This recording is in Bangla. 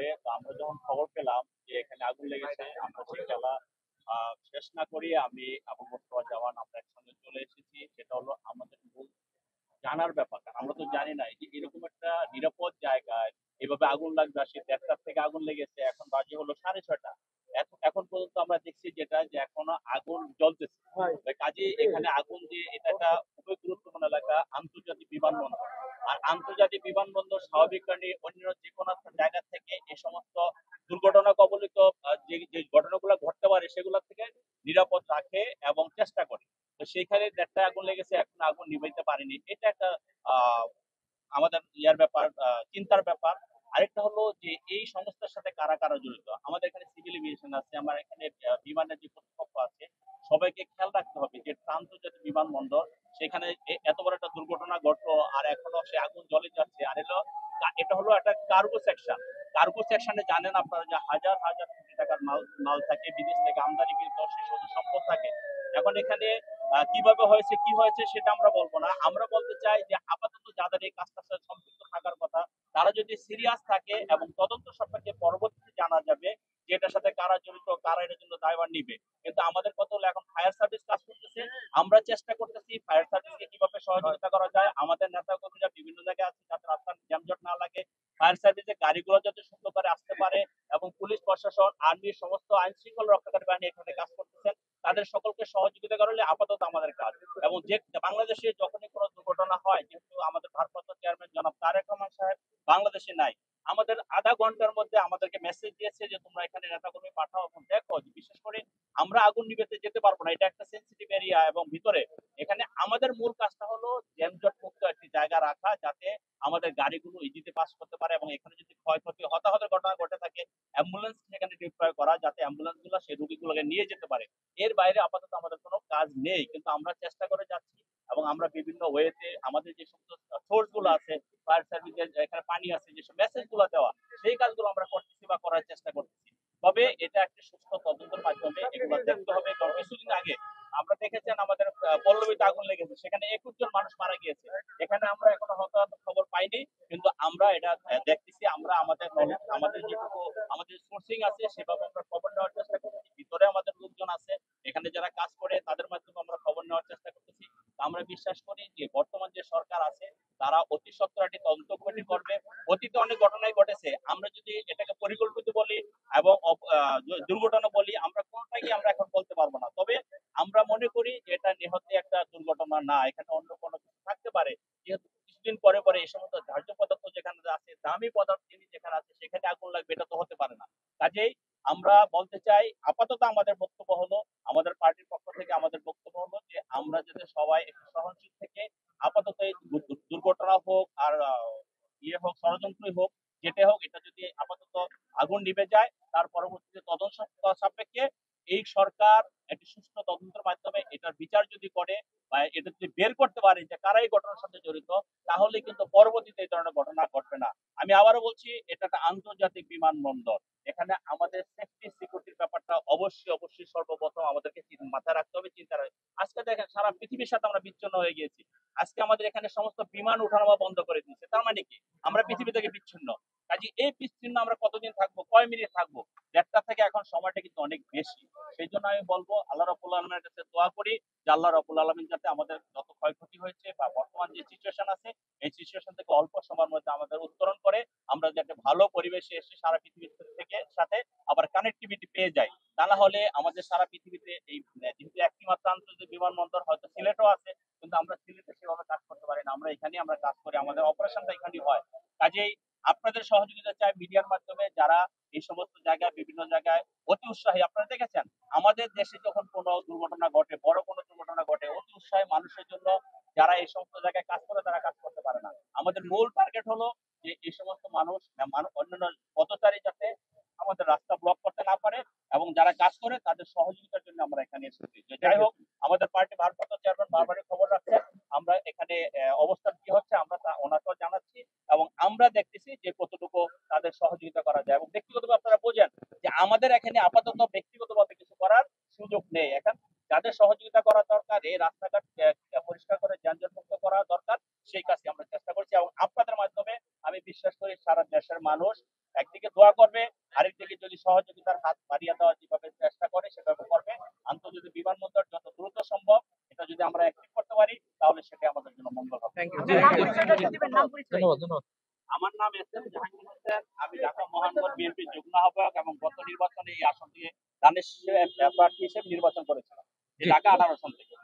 হবে। তো আমরা যখন খবর পেলাম যে এখানে আগুন লেগেছে, আমরা সেই জ্বালা শেষ না করিয়ে আমি আবু মোস্তফা জামান আমরা একসঙ্গে চলে এসেছি। সেটা হলো আমাদের মূল জানার ব্যাপার। কারণ আমরা তো জানি না যে এরকম একটা নিরাপদ জায়গায় এভাবে আগুন লাগবে। আর সে ১:৩০ থেকে আগুন লেগেছে, এখন বাজে হলো ৬:৩০। এখন পর্যন্ত আমরা দেখছি যেটা যে এখনো আগুন জ্বলতেছে। কাজে এখানে আগুন যে এটা একটা খুবই গুরুত্বপূর্ণ এলাকা, আন্তর্জাতিক বিমানবন্দর। আর আন্তর্জাতিক বিমানবন্দর স্বাভাবিকভাবে অন্য যে কোনো একটা জায়গা থেকে এই সমস্ত দুর্ঘটনা কবলিত যে যে ঘটনাগুলো ঘটতে পারে সেগুলো থেকে নিরাপদ রাখে এবং চেষ্টা করে। তো সেইখানে ১:৩০ আগুন লেগেছে, এখন আগুন নিভাইতে পারেনি। এটা একটা আহ আমাদের ইয়ার ব্যাপার, চিন্তার ব্যাপার। আরেকটা হলো যে এই সংস্থার সাথে কারা কারা জড়িত। আমাদের এখানে সিভিল এভিয়েশন আছে, আমার এখানে বিমানের যে কর্তৃপক্ষ আছে, সবাইকে খেয়াল রাখতে হবে যে আন্তর্জাতিক বিমানবন্দর সেখানে এত বড় একটা দুর্ঘটনা ঘটলো আর এখনো সে আগুন জ্বলে যাচ্ছে। আর এটা হলো একটা কার্গো সেকশন। কার্গো সেকশনে জানেন আপনারা যে হাজার হাজার কোটি টাকার মাল মাল থাকে, বিদেশ থেকে আমদানিকৃত সেই সব সম্পদ থাকে। এখন এখানে কিভাবে হয়েছে কি হয়েছে সেটা আমরা বলবো না। আমরা বলতে চাই যে আপাতত যাদের এই কাজটার সাথে সম্পৃক্ত থাকার কথা, তারা যদি সিরিয়াস থাকে এবং তদন্ত সাপেক্ষে পরবর্তীতে জানা যাবে যে এটার সাথে কারা জড়িত, কারা এটার জন্য দায়ভার নিবে। কিন্তু আমাদের কথা হলো এখন ফায়ার সার্ভিস কাজ করতেছে, আমরা চেষ্টা করতেছি ফায়ার সার্ভিসকে কিভাবে সহযোগিতা করা যায়। আমাদের নেতা কর্মীরা বিভিন্ন জায়গায় আছে যাতে রাস্তার জ্যামজট না লাগে, ফায়ার সার্ভিসের গাড়িগুলো যাতে সুন্দর করে আসতে পারে, এবং পুলিশ প্রশাসন, আর্মি, সমস্ত আইন শৃঙ্খলা রক্ষাকারী বাহিনী এখানে কাজ করতেছেন। তাদের সকলকে সহযোগিতা করলে আপাতত আমাদের কাজ। এবং যে বাংলাদেশে যখনই কোনো দুর্ঘটনা হয়, যেহেতু আমাদের ভারপ্রাপ্ত চেয়ারম্যান জনাব তারেক রহমান সাহেব বাংলাদেশে নাই, আমাদের আধা ঘন্টার মধ্যে আমাদেরকে মেসেজ দিয়েছে যে তোমরা এখানে নেতাকর্মী পাঠাও এবং দেখো। বিশেষ করে আমরা আগুন নিভাতে যেতে পারবো না, এটা একটা সেন্সিটিভ এরিয়া এবং ভিতরে। এখানে আমাদের মূল কাজটা হলো যানজট মুক্ত একটি জায়গা রাখা, যাতে আমাদের গাড়িগুলো ইজিতে পাস করতে পারে এবং এখানে যদি ক্ষয়ক্ষতি হতাহতের ঘটনা ঘটে থাকে, অ্যাম্বুলেন্স সেখানে ডিপ্লয় করা, যাতে অ্যাম্বুলেন্স গুলো সেই রোগীগুলোকে নিয়ে যেতে পারে। এর বাইরে আপাতত আমাদের কোনো কাজ নেই, কিন্তু আমরা চেষ্টা করে যাচ্ছি। এবং আমরা বিভিন্ন ওয়েতে আমাদের যে সমস্ত সোর্স গুলো আছে, ফায়ার সার্ভিসের এখানে পানি আছে, যেসব মেসেজ গুলো দেওয়া, সেই কাজগুলো আমরা করতেছি বা করার চেষ্টা করতেছি। তবে এটা একটা সুস্থ তদন্তের মাধ্যমে এগুলো দেখতে হবে। কারণ কিছুদিন আগে আমরা দেখেছেন আমাদের পল্লবীতে আগুন লেগেছে, সেখানে ২১ জন মানুষ মারা গিয়েছে। এখানে আমরা এখনো হতাহতের খবর পাইনি, কিন্তু আমরা এটা দেখতেছি। আমরা আমাদের নলেজ, আমাদের যেটুকু আমাদের সোর্সিং আছে সেভাবে আমরা খবর নেওয়ার চেষ্টা করতেছি। ভিতরে আমাদের লোকজন আছে, এখানে যারা কাজ করে তাদের মাধ্যমে আমরা খবর নেওয়ার চেষ্টা করতেছি। আমরা বিশ্বাস করি যে বর্তমান যে সরকার আছে তারা অতি সত্বর একটি তদন্ত কমিটি করবে। অতীতে অনেক ঘটনাই ঘটেছে, আমরা যদি এটাকে পরিকল্পিত বলি এবং দুর্ঘটনা বলি, আমরা কোনটাকে আমরা এখন বলতে পারবো না। তবে আমরা মনে করি যে এটা নিহত একটা দুর্ঘটনা না, এখানে অন্য কোনো কিছু থাকতে পারে। যেহেতু কিছুদিন পরে পরে এই সমস্ত ধার্য পদার্থ যেখানে আছে, দামি পদার্থ জিনিস যেখানে আছে, সেখানে আগুন লাগবে, এটা তো হতে পারে না। কাজেই আমরা বলতে চাই, আপাতত আমাদের বক্তব্য হলো, আমাদের পার্টির পক্ষ থেকে আমাদের বক্তব্য হলো যে আমরা যাতে সবাই একটু সহনশীল থেকে আপাতত এই দুর্ঘটনা হোক আর ইয়ে হোক, ষড়যন্ত্রই হোক, যেটা হোক, এটা যদি আপাতত আগুন নিভে যায়, তার পরবর্তীতে তদন্ত সাপেক্ষে এই সরকার একটি সুষ্ঠু তদন্তের মাধ্যমে এটার বিচার যদি করে বা এটা যদি বের করতে পারে যে কারা এই ঘটনার সাথে জড়িত, তাহলে কিন্তু পরবর্তীতে এই ধরনের ঘটনা ঘটবে না। আমি আবারও বলছি, এটা একটা আন্তর্জাতিক বিমানবন্দর। এখানে আমাদের সেফটি সিকিউরিটির ব্যাপারটা অবশ্যই অবশ্যই সর্বপ্রথম আমাদেরকে মাথায় রাখতে হবে, চিন্তা রাখতে। আজকে দেখেন সারা পৃথিবীর সাথে আমরা বিচ্ছিন্ন হয়ে গিয়েছি। আজকে আমাদের এখানে সমস্ত বিমান ওঠানামা বন্ধ করে দিয়েছে, তার মানে কি আমরা পৃথিবী থেকে বিচ্ছিন্ন। কাজে এই বিচ্ছিন্ন আমরা কতদিন থাকবো, কয় মিনিট থাকবো? ১:৩০ থেকে এখন সময়টা কিন্তু অনেক বেশি। সেই জন্য আমি বলবো আল্লাহ রাব্বুল আলামিনের কাছে দোয়া করি যে আল্লাহ রাব্বুল আলামিন যাতে আমাদের যত ক্ষয়ক্ষতি হয়েছে বা বর্তমান যে সিচুয়েশন আছে, এই সিচুয়েশন থেকে অল্প সময়ের মধ্যে আমাদের উত্তরণ করে আমরা যাতে ভালো পরিবেশে এসে সারা পৃথিবীর থেকে সাথে আবার কানেক্টিভিটি পেয়ে যাই। তা না হলে আমাদের সারা পৃথিবীতে এই যেহেতু একটি মাত্র আন্তর্জাতিক বিমানবন্দর, হয়তো সিলেটও আছে, কিন্তু আমরা সিলেটে সেভাবে কাজ করতে পারি না। আমরা এখানেই আমরা কাজ করি, আমাদের অপারেশনটা এখানেই হয়। কাজেই আপনাদের সহযোগিতা চাই মিডিয়ার মাধ্যমে, যারা এই সমস্ত জায়গায় বিভিন্ন জায়গায় অতি উৎসাহী। আপনারা দেখেছেন আমাদের দেশে যখন কোনো দুর্ঘটনা ঘটে, বড় কোনো দুর্ঘটনা ঘটে, অতি উৎসাহী মানুষের জন্য যারা এই সমস্ত জায়গায় কাজ করে তারা কাজ করতে পারে না। আমাদের মূল টার্গেট হলো যে এই সমস্ত মানুষ অন্যান্য পথচারী যাতে আমাদের রাস্তা ব্লক করতে না পারে, এবং যারা কাজ করে তাদের সহযোগিতার জন্য আমরা এখানে এসেছি। যাই হোক, আমাদের পার্টি ভারপ্রাপ্ত চেয়ারম্যান বারবারই খবর রাখছেন আমরা এখানে অবস্থান কি হচ্ছে, আমরা তা ওনাকেও জানাচ্ছি এবং আমরা দেখতেছি যে কতটুকু তাদের সহযোগিতা করা যায়। এবং ব্যক্তিগতভাবে আপনারা বোঝেন যে আমাদের এখানে আপাতত ব্যক্তিগতভাবে কিছু করার সুযোগ নেই। এখন যাদের সহযোগিতা করা দরকার, এই রাস্তাঘাট পরিষ্কার করে যানজট মুক্ত করা দরকার, সেই কাজটি আমরা চেষ্টা করছি। এবং আপনাদের মাধ্যমে আমি বিশ্বাস করি সারা দেশের মানুষ একদিকে দোয়া করবে, আরেকদিকে যদি সহযোগিতার হাত বাড়িয়ে দেওয়ার যেভাবে চেষ্টা করে সেভাবে করবে। আন্তর্জাতিক বিমানবন্দর যত দ্রুত সম্ভব এটা যদি আমরা অ্যাক্টিভ করতে পারি তাহলে সেটা আমাদের জন্য মঙ্গল হবে। Thank you. ধন্যবাদ ধন্যবাদ। আমার নাম এস এম জাহাঙ্গীর হোসেন, আমি ঢাকা মহানগর বিএনপির যুগ্ম আহ্বায়ক এবং গত নির্বাচনে এই আসন থেকে ধানের প্রার্থী হিসেবে নির্বাচন করেছিলাম, এই ঢাকা 18 আসন থেকে।